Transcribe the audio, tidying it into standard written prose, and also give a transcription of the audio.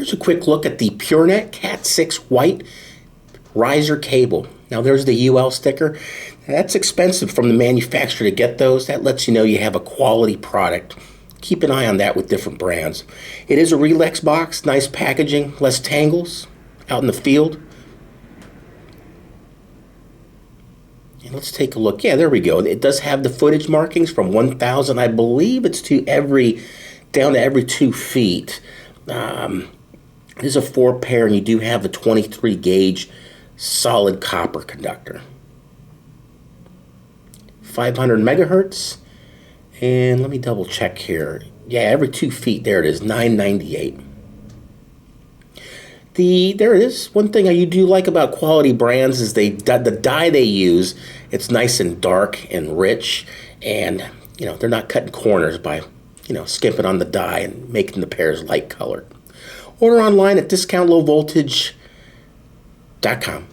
Here's a quick look at the PureNet Cat6 white riser cable. Now there's the UL sticker. That's expensive from the manufacturer to get those. That lets you know you have a quality product. Keep an eye on that with different brands. It is a Relax box, nice packaging, less tangles out in the field. And let's take a look. Yeah, there we go. It does have the footage markings from 1,000. I believe it's down to every 2 feet. This is a 4-pair, and you do have a 23 gauge solid copper conductor. 500 megahertz. And let me double check here. Yeah, every 2 feet. There it is, 998. There it is. One thing I do like about quality brands is the dye they use. It's nice and dark and rich, and they're not cutting corners by skimping on the dye and making the pairs light colored. Order online at discountlowvoltage.com.